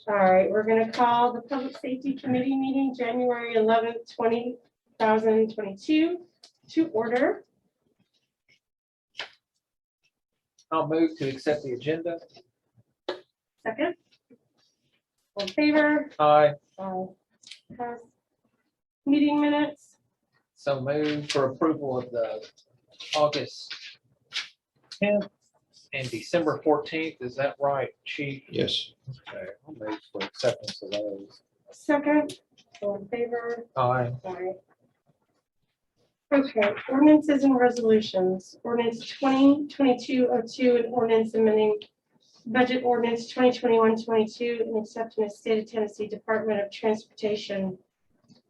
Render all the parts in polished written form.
All right, we're going to call the Public Safety Committee meeting January 11th, 2022 to order. I'll move to accept the agenda. Second. All in favor? Aye. Pass. Meeting minutes. So move for approval of the August 10th and December 14th. Is that right, Chief? Yes. Okay, I'll move for acceptance of those. Second. All in favor? Aye. Aye. Okay, ordinances and resolutions. Ordinance 2022-02 and ordinance amending budget ordinance 2021-22 and accepting a state of Tennessee Department of Transportation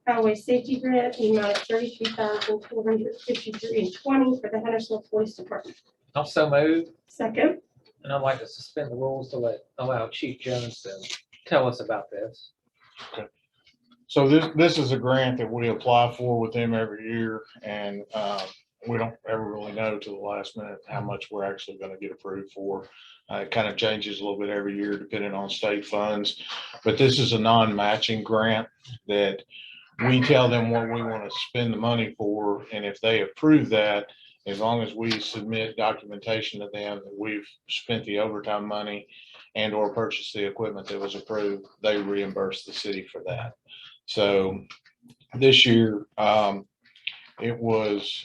highway safety grant, the amount of $33,453.20 for the Hendersonville Police Department. Also move, Second. and I'd like to suspend the rules to allow Chief Jones to tell us about this. So this is a grant that we apply for with them every year, and we don't ever really know till the last minute how much we're actually going to get approved for. It kind of changes a little bit every year depending on state funds, but this is a non-matching grant that we tell them what we want to spend the money for, and if they approve that, as long as we submit documentation to them that we've spent the overtime money and or purchased the equipment that was approved, they reimburse the city for that. So this year, it was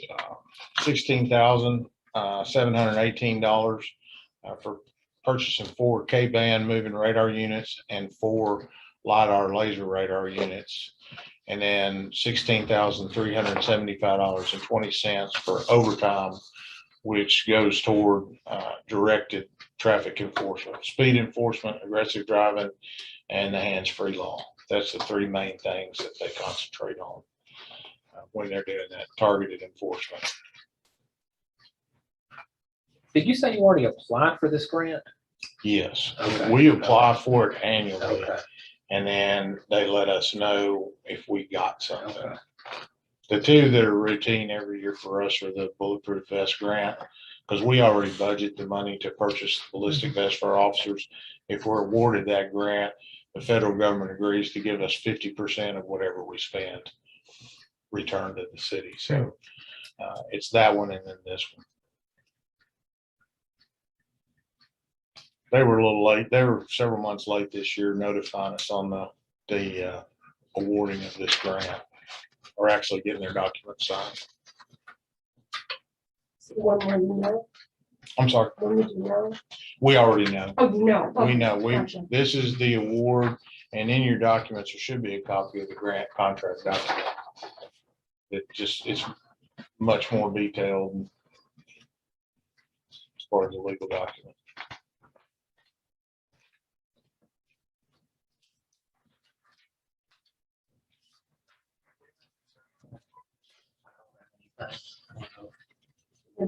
$16,718 for purchasing 4 K-band moving radar units and 4 LiDAR laser radar units, and then $16,375.20 for overtime, which goes toward directed traffic enforcement, speed enforcement, aggressive driving, and the hands-free law. That's the 3 main things that they concentrate on when they're doing that targeted enforcement. Did you say you already applied for this grant? Yes, Okay. we apply for it annually, Okay. and then they let us know if we got something. Okay. The 2 that are routine every year for us are the bulletproof vest grant, because we already budget the money to purchase ballistic vests for our officers. If we're awarded that grant, the federal government agrees to give us 50% of whatever we spend returned to the city. So it's that one and then this one. They were a little late. They were several months late this year notifying us on the awarding of this grant, or actually getting their documents signed. One more, you know. I'm sorry, When did you know? we already know. Oh, you know. We know, Gotcha. this is the award, and in your documents, there should be a copy of the grant contract document. It's much more detailed as far as the legal document.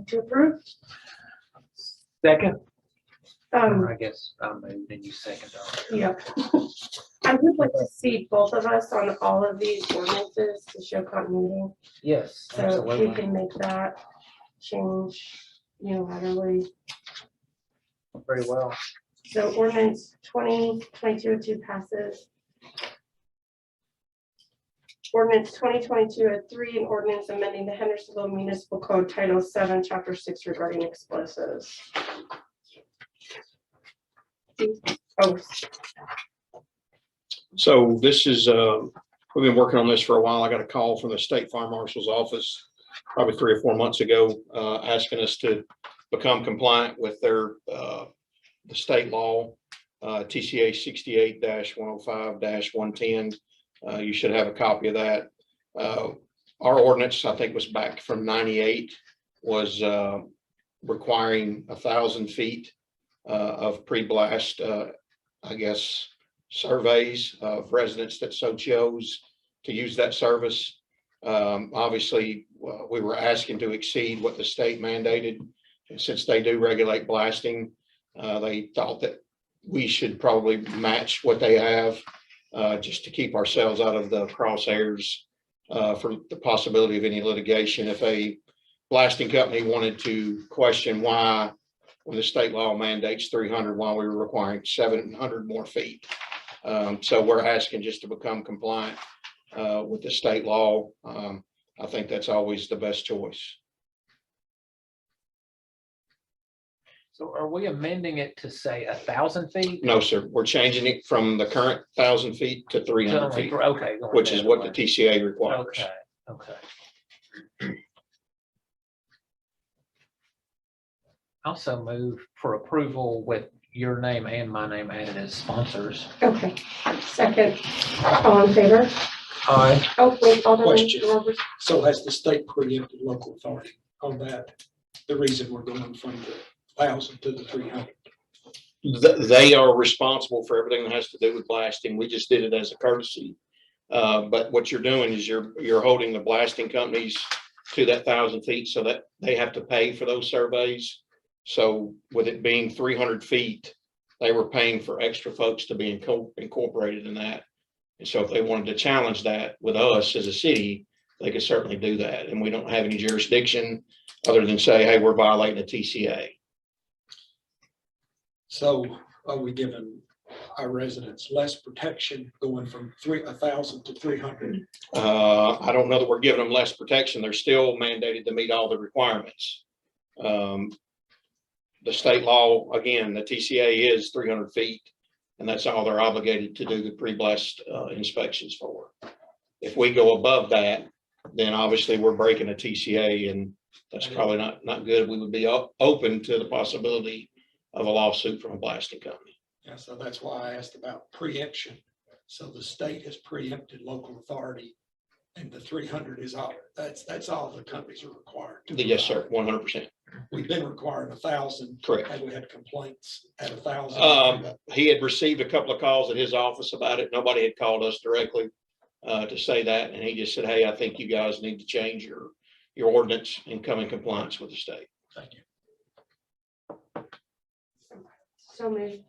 To approve. Second, Um, I guess I'll move, then you second. Yeah. I would like to see both of us on all of these ordinances to show continuity. Yes, So we absolutely. can make that change unilaterally. Very well. So ordinance 2022-02 passes. Ordinance 2022-03 and ordinance amending the Hendersonville Municipal Code Title 7, Chapter 6 regarding explosives. Oh, So this is, we've been working on this for a while. I got a call from the state fire marshal's office probably 3 or 4 months ago, asking us to become compliant with their, the state law, TCA 68-105-110. You should have a copy of that. Our ordinance, I think, was back from 98, was requiring 1,000 feet of pre-blast, I guess, surveys of residents that so chose to use that service. Obviously, we were asking to exceed what the state mandated. And since they do regulate blasting, they thought that we should probably match what they have, just to keep ourselves out of the crosshairs for the possibility of any litigation. If a blasting company wanted to question why, when the state law mandates 300, while we were requiring 700 more feet, So we're asking just to become compliant with the state law. I think that's always the best choice. So are we amending it to say 1,000 feet? No, sir, we're changing it from the current 1,000 feet to 300 feet, Okay. going which is the what other the way. TCA requires. Okay, okay. Also move for approval with your name and my name added as sponsors. Okay, second, all in favor? Aye. Oh, wait, Alderman Question. Roberts. So has the state preempted local authority on that? The reason we're going from the 1,000 to the 300? They are responsible for everything that has to do with blasting. We just did it as a courtesy. But what you're doing is you're holding the blasting companies to that 1,000 feet so that they have to pay for those surveys. So with it being 300 feet, they were paying for extra folks to be incorporated in that. And so if they wanted to challenge that with us as a city, they could certainly do that. And we don't have any jurisdiction other than say, hey, we're violating the TCA. So are we giving our residents less protection going from 1,000 to 300? I don't know that we're giving them less protection. They're still mandated to meet all the requirements. The state law, again, the TCA is 300 feet, and that's all they're obligated to do the pre-blast inspections for. If we go above that, then obviously we're breaking a TCA, and that's probably not good. We would be open to the possibility of a lawsuit from a blasting company. Yeah, so that's why I asked about preemption. So the state has preempted local authority, and the 300 is all, that's all the companies are required to Yes, sir, provide. 100%. We've been requiring 1,000. Correct. And we had complaints at 1,000. He had received a couple of calls at his office about it. Nobody had called us directly to say that. And he just said, hey, I think you guys need to change your ordinance and come in compliance with the state. Thank you. So moved,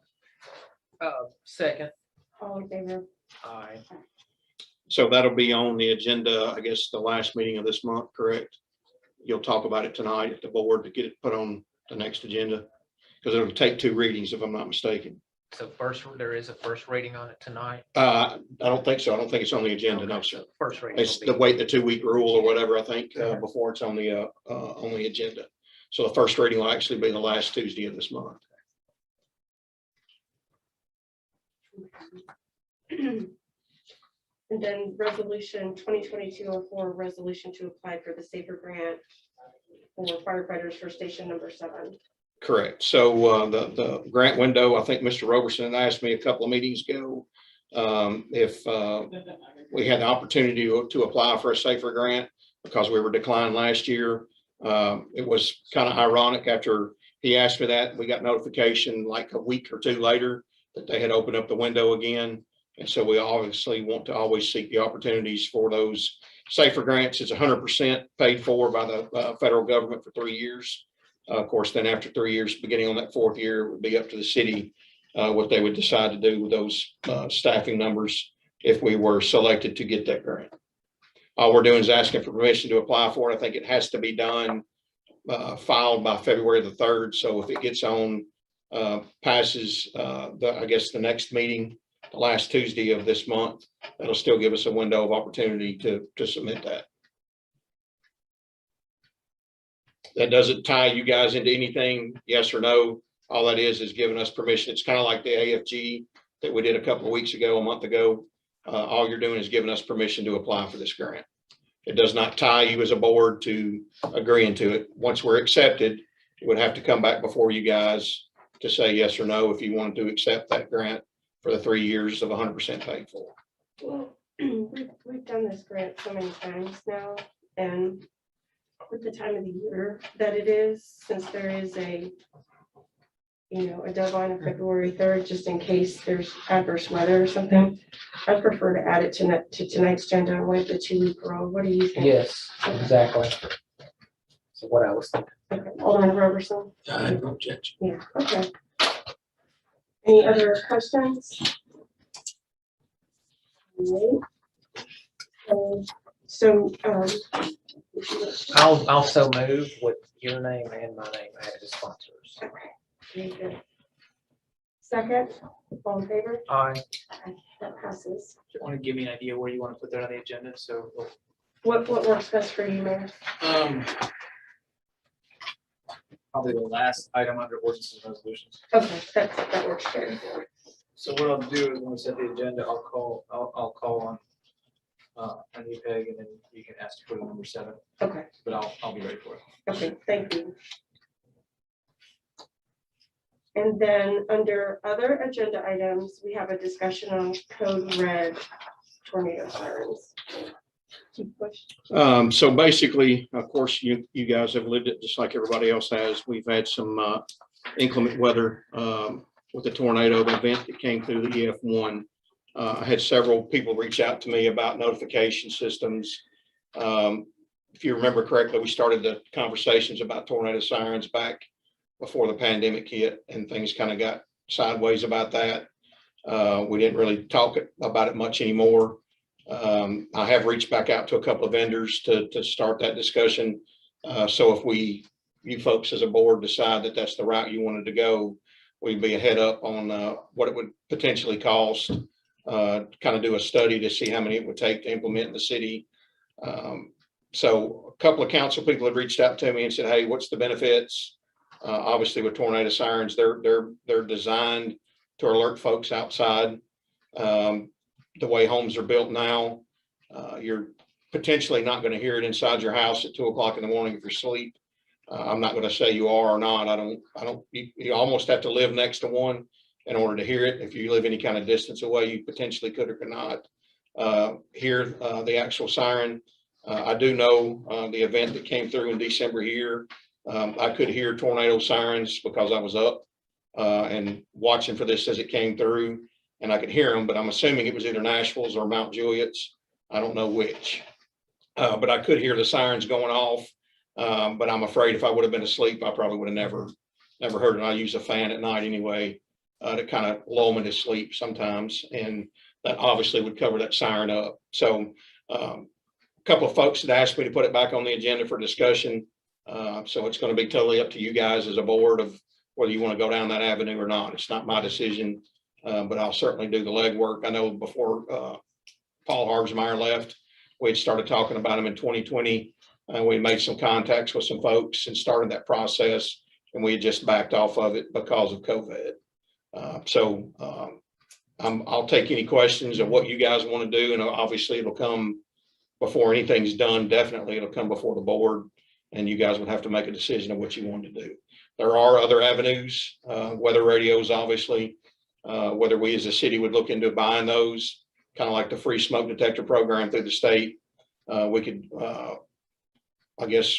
Second. all in favor? Aye. So that'll be on the agenda, I guess, the last meeting of this month, correct? You'll talk about it tonight at the board to get it put on the next agenda, because it'll take 2 readings if I'm not mistaken. So there is a first reading on it tonight. I don't think so. I don't think it's on the agenda. No, sir. First reading. It's will the be- the 2-week rule or whatever, I think, before it's on the agenda. So the first reading will actually be the last Tuesday of this month. And then resolution 2022-04, resolution to apply for the SAFER grant for firefighters for station number 7. Correct. So the grant window, I think Mr. Roberson asked me a couple of meetings ago if we had the opportunity to apply for a SAFER grant because we were declined last year. It was kind of ironic after he asked me that, we got notification like a week or 2 later that they had opened up the window again. And so we obviously want to always seek the opportunities for those SAFER grants. It's 100% paid for by the federal government for 3 years. Of course, then after 3 years, beginning on that 4th year, it would be up to the city what they would decide to do with those staffing numbers if we were selected to get that grant. All we're doing is asking for permission to apply for it. I think it has to be done, filed by February the 3rd. So if it gets on, passes, I guess the next meeting, the last Tuesday of this month, that'll still give us a window of opportunity to submit that. That doesn't tie you guys into anything, yes or no. All that is giving us permission. It's kind of like the AFG that we did a couple of weeks ago, a month ago. All you're doing is giving us permission to apply for this grant. It does not tie you as a board to agreeing to it. Once we're accepted, it would have to come back before you guys to say yes or no if you wanted to accept that grant for the 3 years of 100% paid for. Well, we've done this grant so many times now, and with the time of the year that it is, since there is a deadline of February 3rd, just in case there's adverse weather or something, I prefer to add it to tonight's agenda and wait the 2-week rule. What do you think? Yes, exactly. So what I was thinking. Okay, Alderman Roberson? I have no objection. Yeah, okay. Any other questions? All right. So, I'll also move with your name and my name added as sponsors. very good. Second, all in favor? Aye. Aye, that passes. Do you want to give me an idea where you want to put that on the agenda? So What works best for you, Mayor? probably the last item under ordinances and resolutions. Okay, that works good. So what I'll do is when we set the agenda, I'll call on you, Peg, and then you can ask to put it number 7, Okay, but I'll be ready for it. okay, thank you. And then under other agenda items, we have a discussion on code red tornado sirens. Keep pushing. So basically, of course, you guys have lived it just like everybody else has. We've had some inclement weather with the tornado event that came through the EF1. I had several people reach out to me about notification systems. If you remember correctly, we started the conversations about tornado sirens back before the pandemic hit, and things kind of got sideways about that. We didn't really talk about it much anymore. I have reached back out to a couple of vendors to start that discussion. So if you folks as a board decide that that's the route you wanted to go, we'd be a head up on what it would potentially cost, kind of do a study to see how many it would take to implement in the city. So a couple of council people had reached out to me and said, hey, what's the benefits? Obviously with tornado sirens, they're designed to alert folks outside. The way homes are built now, you're potentially not going to hear it inside your house at 2 o'clock in the morning if you're asleep. I'm not going to say you are or not. You almost have to live next to one in order to hear it. If you live any kind of distance away, you potentially could or could not hear the actual siren. I do know the event that came through in December here. I could hear tornado sirens because I was up and watching for this as it came through, and I could hear them, but I'm assuming it was either Nashville's or Mount Juliet's. I don't know which, but I could hear the sirens going off. But I'm afraid if I would have been asleep, I probably would have never heard it. I use a fan at night anyway to kind of lull me to sleep sometimes, and that obviously would cover that siren up. So a couple of folks had asked me to put it back on the agenda for discussion. So it's going to be totally up to you guys as a board of whether you want to go down that avenue or not. It's not my decision, but I'll certainly do the legwork. I know before Paul Harvesmeyer left, we had started talking about him in 2020. We made some contacts with some folks and started that process, and we had just backed off of it because of COVID. I'll take any questions of what you guys want to do, and obviously it'll come before anything's done. Definitely it'll come before the board, and you guys would have to make a decision of what you want to do. There are other avenues, weather radios, obviously, whether we as a city would look into buying those, kind of like the free smoke detector program through the state. We could, I guess,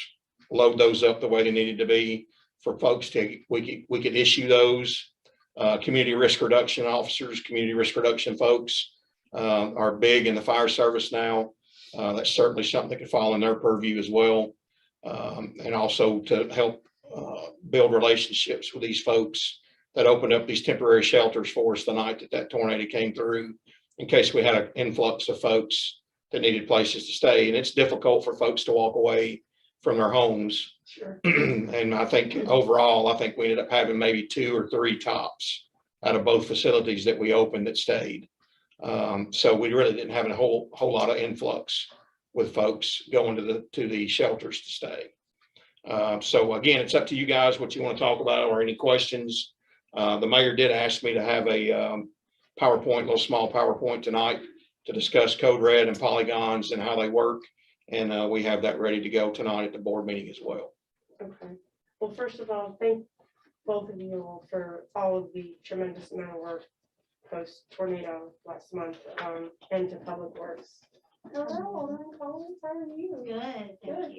load those up the way they needed to be for folks to, we could issue those. Community risk reduction officers, community risk reduction folks are big in the fire service now. That's certainly something that could fall in their purview as well. And also to help build relationships with these folks that opened up these temporary shelters for us the night that tornado came through, in case we had an influx of folks that needed places to stay. And it's difficult for folks to walk away from their homes. Sure. And I think overall, I think we ended up having maybe 2 or 3 tops out of both facilities that we opened that stayed. So we really didn't have a whole lot of influx with folks going to the shelters to stay. So again, it's up to you guys what you want to talk about or any questions. The mayor did ask me to have a PowerPoint, little small PowerPoint tonight to discuss Code Red and polygons and how they work. And we have that ready to go tonight at the board meeting as well. Okay. Well, first of all, thank both of you all for all of the tremendous amount of work post tornado last month, and to Public Works. Hello, I'm Collins. How are you? Good, thank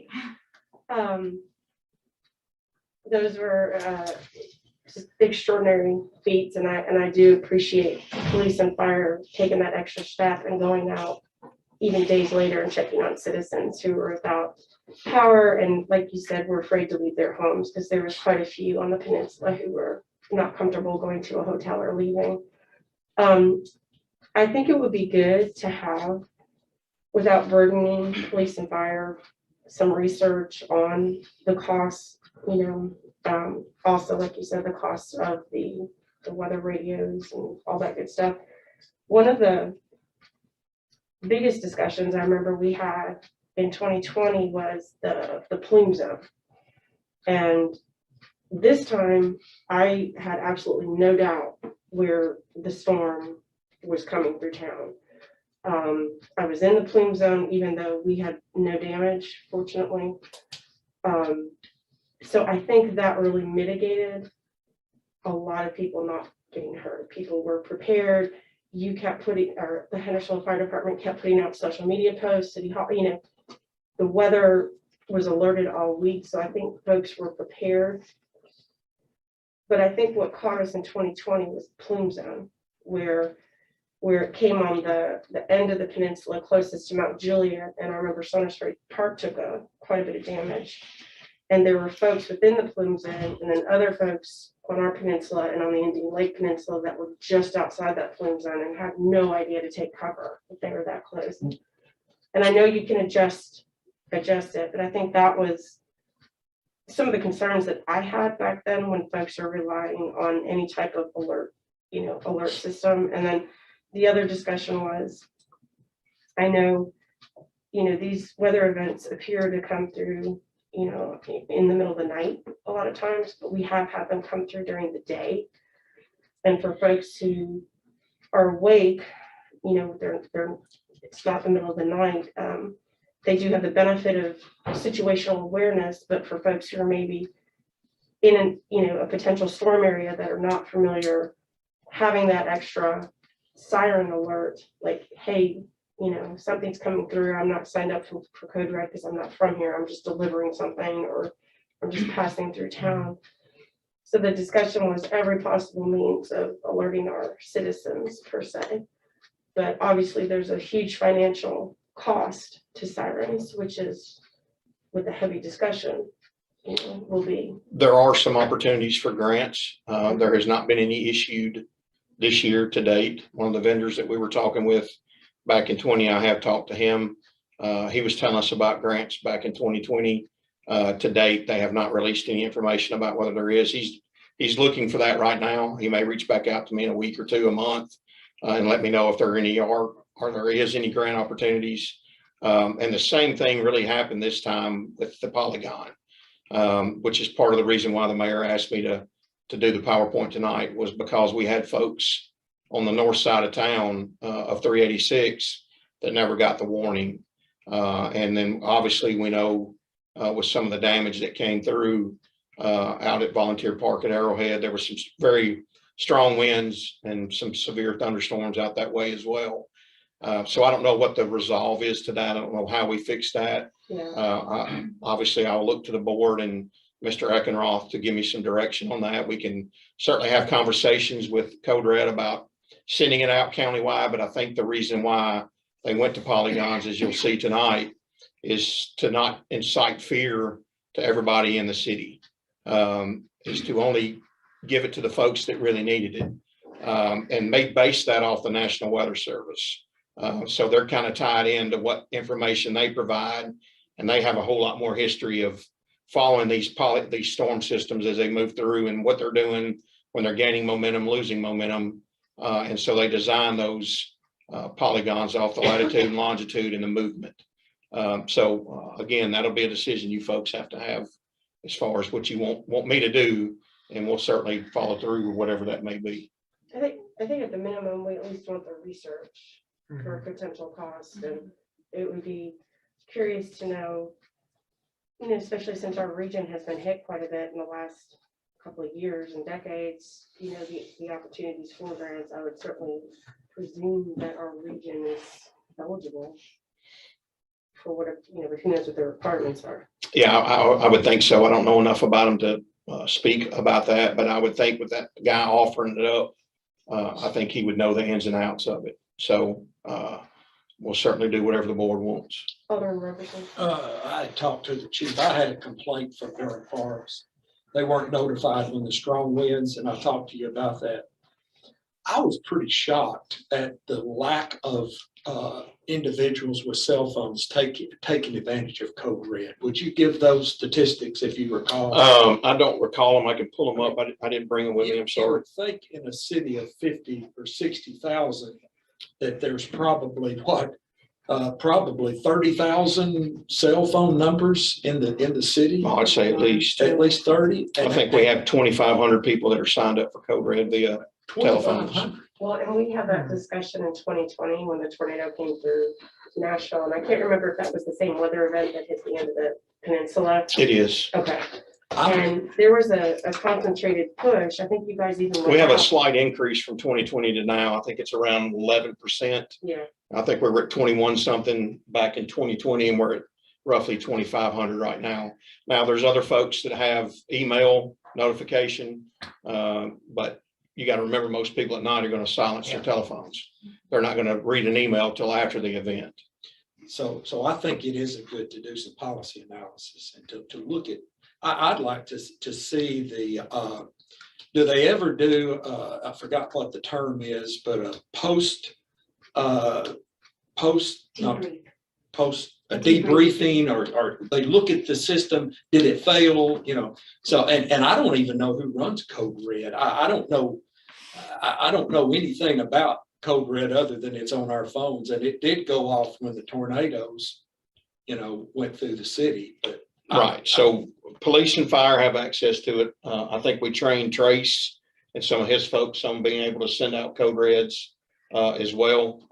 you. Those were just extraordinary feats, and I do appreciate police and fire taking that extra step and going out even days later and checking on citizens who were without power, and like you said, were afraid to leave their homes, because there was quite a few on the peninsula who were not comfortable going to a hotel or leaving. I think it would be good to have, without burdening police and fire, some research on the costs, also, like you said, the cost of the the weather radios and all that good stuff. One of the biggest discussions I remember we had in 2020 was the plume zone. And this time I had absolutely no doubt where the storm was coming through town. I was in the plume zone, even though we had no damage, fortunately. So I think that really mitigated a lot of people not getting hurt. People were prepared. You kept putting, or the Hendersonville Fire Department kept putting out social media posts, City Hall, you know, the weather was alerted all week. So I think folks were prepared. But I think what caught us in 2020 was the plume zone, where it came on the end of the peninsula closest to Mount Juliet. And I remember Center Street Park took quite a bit of damage. And there were folks within the plume zone and then other folks on our peninsula and on the Indian Lake Peninsula that were just outside that plume zone and had no idea to take cover if they were that close. And I know you can adjust it, but I think that was some of the concerns that I had back then when folks are relying on any type of alert system. And then the other discussion was, I know, these weather events appear to come through, in the middle of the night a lot of times, but we have had them come through during the day. And for folks who are awake, it's not the middle of the night. They do have the benefit of situational awareness, but for folks who are maybe in a potential storm area that are not familiar, having that extra siren alert, like, hey, something's coming through. I'm not signed up for Code Red because I'm not from here. I'm just delivering something, or I'm just passing through town. So the discussion was every possible means of alerting our citizens per se. But obviously there's a huge financial cost to sirens, which is with a heavy discussion, will be. There are some opportunities for grants. There has not been any issued this year to date. One of the vendors that we were talking with back in 20, I have talked to him. He was telling us about grants back in 2020. To date, they have not released any information about whether there is. He's looking for that right now. He may reach back out to me in a week or two, a month, and let me know if there are any or there is any grant opportunities. And the same thing really happened this time with the Polygon, which is part of the reason why the mayor asked me to do the PowerPoint tonight, was because we had folks on the north side of town of 386 that never got the warning. And then obviously we know with some of the damage that came through out at Volunteer Park at Arrowhead, there were some very strong winds and some severe thunderstorms out that way as well. So I don't know what the resolve is to that. I don't know how we fix that. Yeah. Obviously I'll look to the board and Mr. Eckenroth to give me some direction on that. We can certainly have conversations with Code Red about sending it out countywide, but I think the reason why they went to polygons, as you'll see tonight, is to not incite fear to everybody in the city, is to only give it to the folks that really needed it. And they base that off the National Weather Service. So they're kind of tied into what information they provide, and they have a whole lot more history of following these storm systems as they move through and what they're doing when they're gaining momentum, losing momentum. And so they design those polygons off the latitude and longitude and the movement. So again, that'll be a decision you folks have to have as far as what you want me to do, and we'll certainly follow through with whatever that may be. I think at the minimum, we at least want the research for potential cost, and it would be curious to know, especially since our region has been hit quite a bit in the last couple of years and decades, the opportunities for grants. I would certainly presume that our region is eligible for whatever, but who knows what their requirements are. Yeah, I would think so. I don't know enough about them to speak about that, but I would think with that guy offering it up, I think he would know the ins and outs of it. So we'll certainly do whatever the board wants. Alderman Robertson. I had talked to the chief. I had a complaint from Durham Forest. They weren't notified when the strong winds, and I talked to you about that. I was pretty shocked at the lack of individuals with cell phones taking advantage of code red? Would you give those statistics if you recall? I don't recall them. I can pull them up. I didn't bring them with me. I'm sorry. You would think in a city of 50 or 60,000 that there's probably probably 30,000 cell phone numbers in the city. I'd say at least 30. I think we have 2,500 people that are signed up for Code Red via telephones. 2,500. Well, and we had that discussion in 2020 when the tornado came through Nashville, and I can't remember if that was the same weather event that hit the end of the peninsula. It is. Okay, and there was a concentrated push. I think you guys even. We have a went out. slight increase from 2020 to now. I think it's around 11%. Yeah, I think we were at 21 something back in 2020, and we're at roughly 2,500 right now. Now, there's other folks that have email notification, but you got to remember, most people at night are going to silence their telephones. They're not going to read an email till after the event. So I think it is good to do some policy analysis and to look at. I'd like to see the. Do they ever do? I forgot what the term is, but a post a debriefing, or they look at the system. Did it fail? You know. So and I don't even know who runs Code Red. I don't know. I don't know anything about Code Red other than it's on our phones, and it did go off when the tornadoes, went through the city. But Right. So police and fire have access to it. I think we trained Trace and some of his folks on being able to send out Code Reds as well.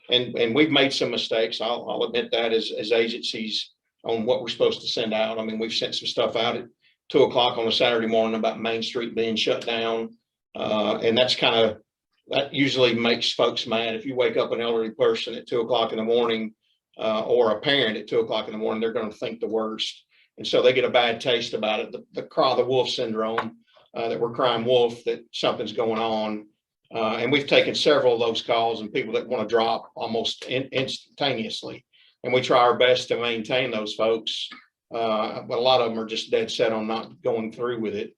And we've made some mistakes. I'll admit that as agencies on what we're supposed to send out. I mean, we've sent some stuff out at 2 o'clock on a Saturday morning about Main Street being shut down. And that usually makes folks mad. If you wake up an elderly person at 2 o'clock in the morning, or a parent at 2 o'clock in the morning, they're going to think the worst. And so they get a bad taste about it. The cry of the wolf syndrome, that we're crying wolf, that something's going on. And we've taken several of those calls and people that want to drop almost instantaneously. And we try our best to maintain those folks. But a lot of them are just dead set on not going through with it.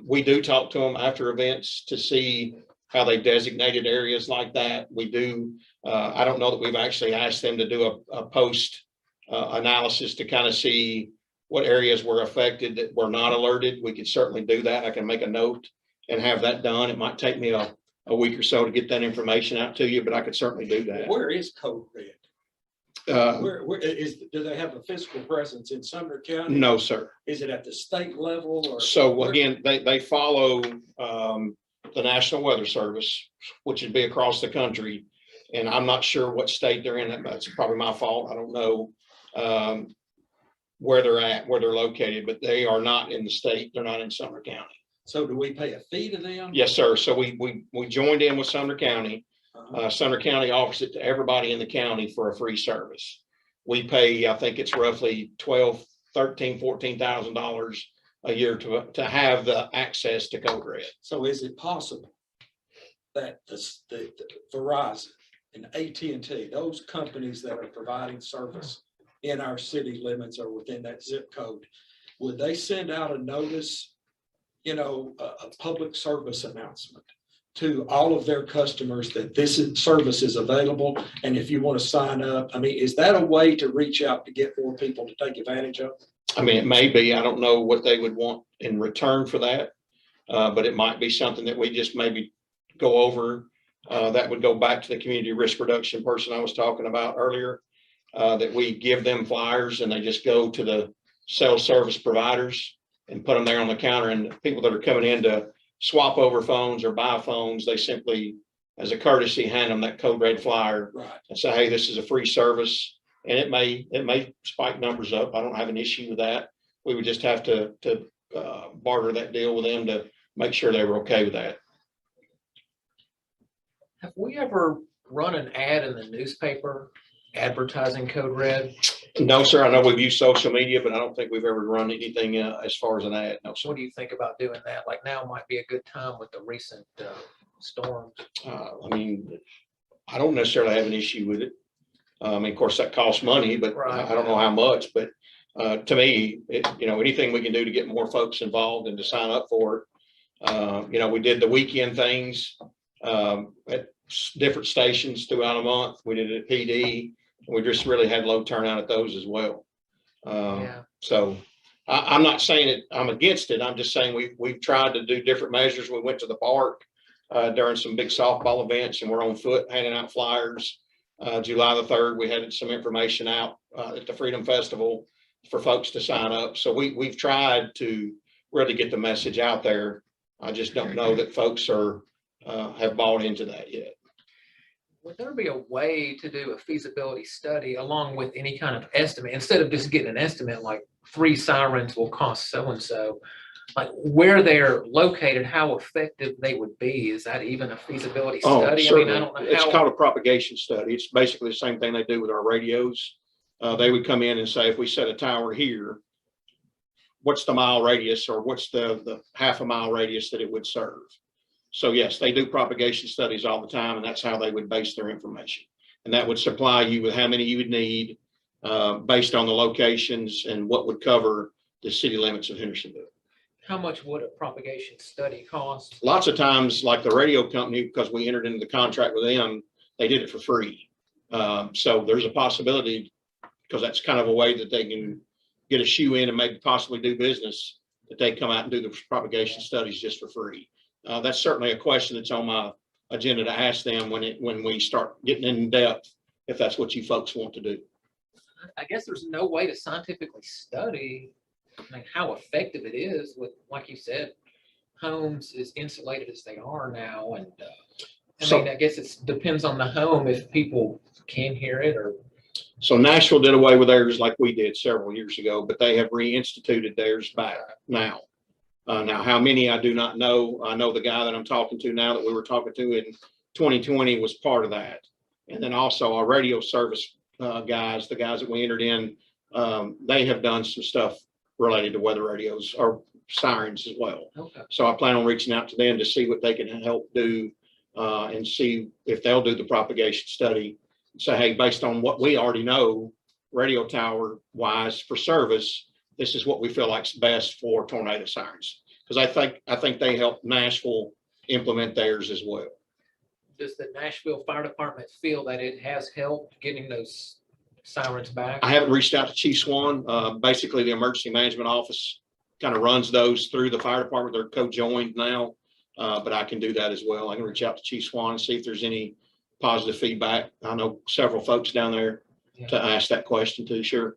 We do talk to them after events to see how they designated areas like that. We do. I don't know that we've actually asked them to do a post analysis to kind of see what areas were affected that were not alerted. We could certainly do that. I can make a note and have that done. It might take me a week or so to get that information out to you, but I could certainly do that. where is Code Red? Do they have a physical presence in Sumner County? No, sir. Is it at the state level or? So again, they follow the National Weather Service, which would be across the country. And I'm not sure what state they're in. That's probably my fault. I don't know where they're at, where they're located, but they are not in the state. They're not in Sumner County. So do we pay a fee to them? Yes, sir. So we joined in with Sumner County. Sumner County offers it to everybody in the county for a free service. We pay, I think it's roughly $14,000 a year to have the access to Code Red. So is it possible that the Verizon and AT&T, those companies that are providing service in our city limits or within that zip code, would they send out a notice, a public service announcement to all of their customers that service is available? And if you want to sign up, I mean, is that a way to reach out to get more people to take advantage of? I mean, it may be. I don't know what they would want in return for that, but it might be something that we just maybe go over. That would go back to the community risk reduction person I was talking about earlier, that we give them flyers and they just go to the cell service providers and put them there on the counter. And people that are coming in to swap over phones or buy phones, they simply, as a courtesy, hand them that Code Red flyer and say, hey, this is a free service. And it may spike numbers up. I don't have an issue with that. We would just have to barter that deal with them to make sure they were okay with that. Have we ever run an ad in the newspaper advertising Code Red? No, sir. I know we've used social media, but I don't think we've ever run anything as far as an ad. No, sir. What do you think about doing that? Like now might be a good time with the recent storms. I mean, I don't necessarily have an issue with it. I mean, of course, that costs money, but Right. I don't know how much. But to me, anything we can do to get more folks involved and to sign up for it. We did the weekend things at different stations throughout a month. We did it at PD. We just really had low turnout at those as well. Yeah. So I'm not saying it, I'm against it. I'm just saying we've tried to do different measures. We went to the park during some big softball events, and we're on foot handing out flyers. July the 3rd, we had some information out at the Freedom Festival for folks to sign up. So we've tried to really get the message out there. I just don't know that folks have bought into that yet. Would there be a way to do a feasibility study along with any kind of estimate, instead of just getting an estimate like 3 sirens will cost so-and-so, like where they're located, how effective they would be? Is that even a feasibility Oh, study? I certainly. don't know It's how. called a propagation study. It's basically the same thing they do with our radios. They would come in and say, if we set a tower here, what's the mile radius, or what's the half a mile radius that it would serve? So yes, they do propagation studies all the time, and that's how they would base their information. And that would supply you with how many you would need based on the locations and what would cover the city limits of Hendersonville. How much would a propagation study cost? Lots of times, like the radio company, because we entered into the contract with them, they did it for free. So there's a possibility, because that's kind of a way that they can get a shoe in and maybe possibly do business, that they come out and do the propagation studies just for free. That's certainly a question that's on my agenda to ask them when we start getting in depth, if that's what you folks want to do. I guess there's no way to scientifically study like how effective it is with, like you said, homes as insulated as they are now. And I guess it depends on the home if people can hear it or. So Nashville did away with theirs like we did several years ago, but they have reinstituted theirs back now. Now, how many, I do not know. I know the guy that I'm talking to now that we were talking to in 2020 was part of that. And then also our radio service guys, the guys that we entered in, they have done some stuff related to weather radios or sirens as well. Okay. So I plan on reaching out to them to see what they can help do and see if they'll do the propagation study. Say, hey, based on what we already know, radio tower wise for service, this is what we feel like's best for tornado sirens. Because I think they helped Nashville implement theirs as well. Does the Nashville Fire Department feel that it has helped getting those sirens back? I haven't reached out to Chief Swan. Basically, the emergency management office kind of runs those through the fire department. They're co-joined now, but I can do that as well. I can reach out to Chief Swan and see if there's any positive feedback. I know several folks down there to ask that question to. Sure.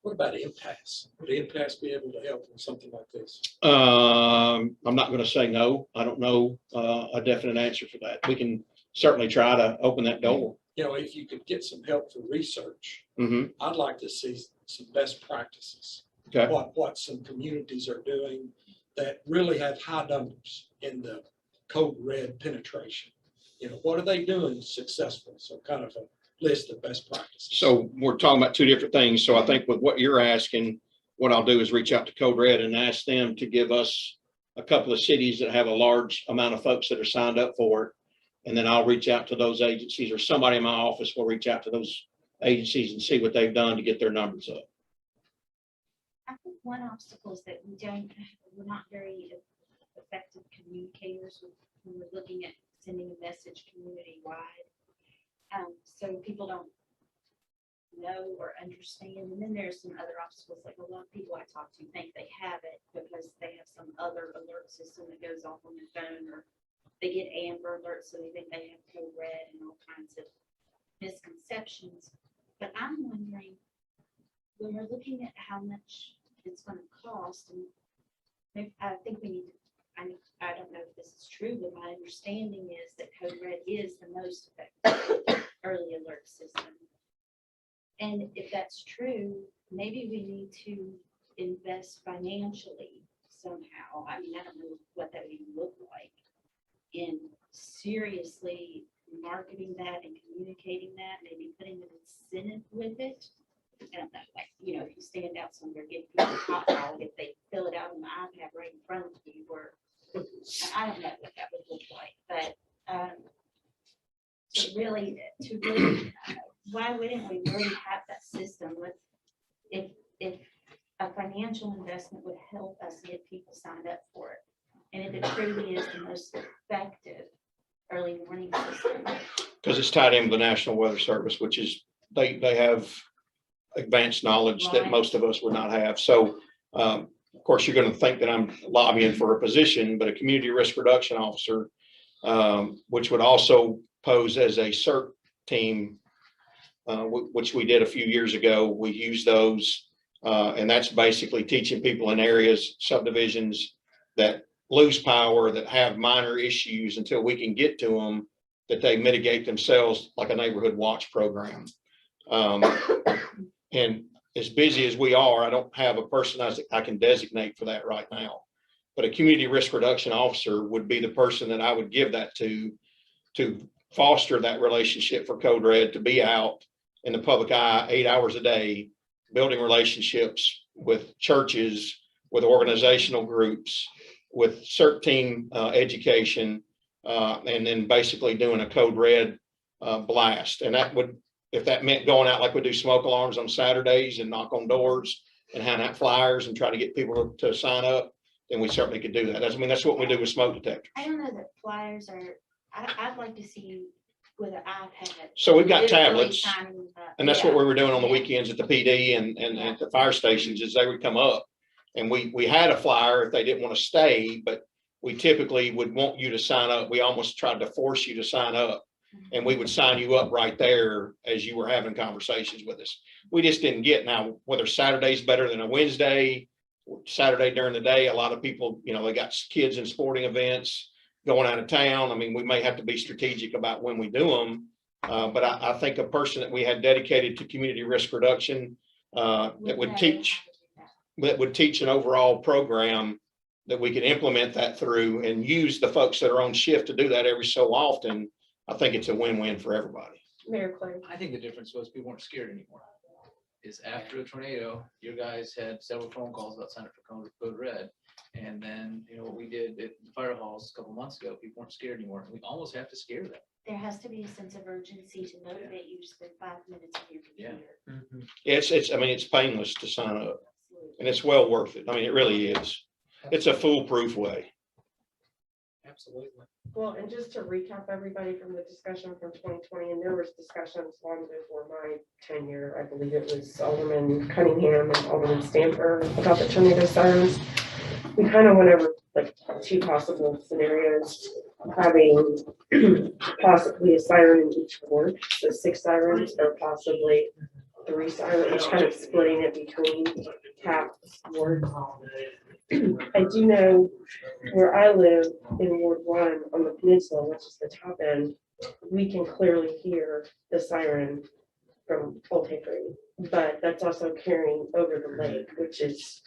What about impasse? Would impasse be able to help in something like this? I'm not going to say no. I don't know a definite answer for that. We can certainly try to open that door. You know, if you could get some help for research, Mm-hmm. I'd like to see some best practices. Okay. What some communities are doing that really have high numbers in the code red penetration. You know, what are they doing successful? So kind of a list of best practices. So we're talking about two different things. So I think with what you're asking, what I'll do is reach out to Code Red and ask them to give us a couple of cities that have a large amount of folks that are signed up for it. And then I'll reach out to those agencies, or somebody in my office will reach out to those agencies and see what they've done to get their numbers up. I think one obstacle is that we're not very effective communicators when we're looking at sending a message community-wide. So people don't know or understand. And then there's some other obstacles, like a lot of people I talk to think they have it because they have some other alert system that goes off on their phone, or they get Amber alerts, so they think they have code red, and all kinds of misconceptions. But I'm wondering, when we're looking at how much it's going to cost, and maybe, I think we need to, I don't know if this is true, but my understanding is that code red is the most effective early alert system. And if that's true, maybe we need to invest financially somehow. I mean, I don't know what that would even look like, in seriously marketing that and communicating that, maybe putting an incentive with it. I don't know, like, you know, if you stand out somewhere, give people a hot dog, if they fill it out on the iPad right in front of you, or I don't know what that would look like, but to really, why wouldn't we already have that system? If a financial investment would help us get people signed up for it, and if it truly is the most effective early warning system? Because it's tied in with the National Weather Service, which is, they have advanced knowledge that Right. most of us would not have. So, of course, you're going to think that I'm lobbying for a position, but a community risk reduction officer, which would also pose as a CERT team, which we did a few years ago. We use those, and that's basically teaching people in areas, subdivisions that lose power, that have minor issues until we can get to them, that they mitigate themselves, like a neighborhood watch program. And as busy as we are, I don't have a person I can designate for that right now. But a community risk reduction officer would be the person that I would give that to foster that relationship for Code Red, to be out in the public eye 8 hours a day, building relationships with churches, with organizational groups, with CERT team education, and then basically doing a Code Red blast. And that would, if that meant going out like we do smoke alarms on Saturdays and knock on doors and hand out flyers and try to get people to sign up, then we certainly could do that. That's, I mean, that's what we do with smoke detectors. I don't know that flyers are, I'd like to see you with an iPad. So we've got literally tablets, signing them up. and that's Yeah. what we were doing on the weekends at the PD and at the fire stations, is they would come up. And we had a flyer if they didn't want to stay, but we typically would want you to sign up. We almost tried to force you to sign up. And we would sign you up right there as you were having conversations with us. We just didn't get, now whether Saturday's better than a Wednesday, Saturday during the day. A lot of people, you know, they got kids in sporting events, going out of town. I mean, we may have to be strategic about when we do them. But I think a person that we had dedicated to community risk reduction, that would teach an overall program that we could implement that through and use the folks that are on shift to do that every so often. I think it's a win-win for everybody. Mayor Clay. I think the difference was people weren't scared anymore. Is after the tornado, you guys had several phone calls about signing up for Code Red. And then, you know, what we did at the fire halls a couple months ago, people weren't scared anymore. We almost have to scare them. There has to be a sense of urgency to motivate you to spend 5 minutes on your computer. It's, I mean, it's painless to sign up, and it's well worth it. I mean, it really is. It's a foolproof way. Absolutely. Well, and just to recap everybody from the discussion from 2020, and there was discussions long before my tenure. I believe it was Alderman Cunningham and Alderman Stamper about the tornado sirens. We kind of went over like 2 possible scenarios, having possibly a siren in each ward, so 6 sirens, or possibly 3 sirens, kind of splitting it between TAP's wards. I do know where I live in Ward 1 on the peninsula, which is the top end, we can clearly hear the siren from Old Hickory, but that's also carrying over the lake, which is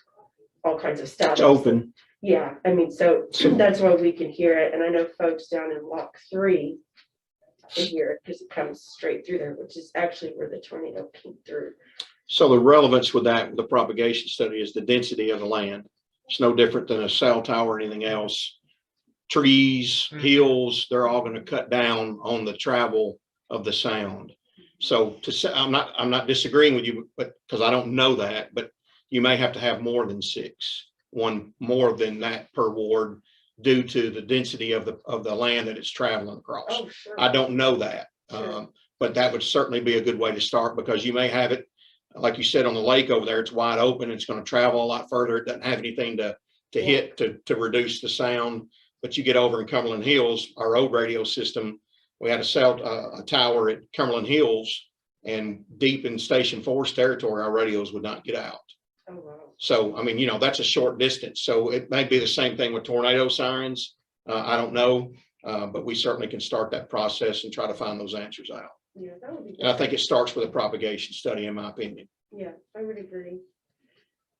all kinds of stuff. It's open. Yeah, I mean, so that's why we can hear it. And I know folks down in Lock 3 can hear it because it comes straight through there, which is actually where the tornado came through. So the relevance with that, with the propagation study, is the density of the land. It's no different than a cell tower or anything else. Trees, hills, they're all going to cut down on the travel of the sound. So to say, I'm not disagreeing with you, but because I don't know that, but you may have to have more than 6, one more than that per ward, due to the density of the land that it's traveling across. Oh, sure. I don't know that, Sure. but that would certainly be a good way to start, because you may have it, like you said, on the lake over there, it's wide open. It's going to travel a lot further. It doesn't have anything to hit to reduce the sound. But you get over in Cumberland Hills, our old radio system, we had a tower at Cumberland Hills, and deep in Station 4's territory, our radios would not get out. Oh, wow. So, I mean, you know, that's a short distance. So it may be the same thing with tornado sirens. I don't know, but we certainly can start that process and try to find those answers out. Yeah, that would be And I good. think it starts with a propagation study, in my opinion. Yeah, I would agree.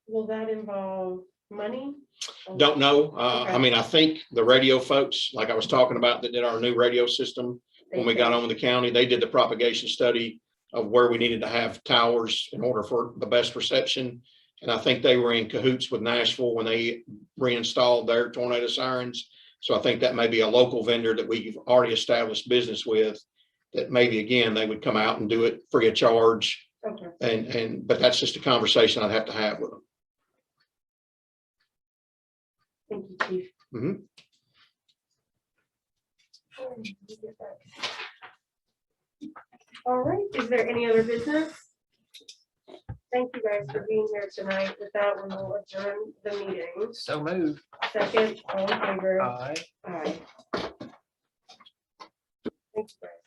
Will that involve money? Don't know. I mean, I think the radio folks, like I was talking about, that did our new radio system when we got on with the county, they did the propagation study of where we needed to have towers in order for the best reception. And I think they were in cahoots with Nashville when they reinstalled their tornado sirens. So I think that may be a local vendor that we've already established business with, that maybe, again, they would come out and do it free of charge. Okay. But that's just a conversation I'd have to have with them. Thank you, Chief. Mhm. All right, is there any other business? Thank you guys for being here tonight. With that, we will adjourn the meeting. So moved. Second, all in favor? Aye. Aye. Thanks, guys.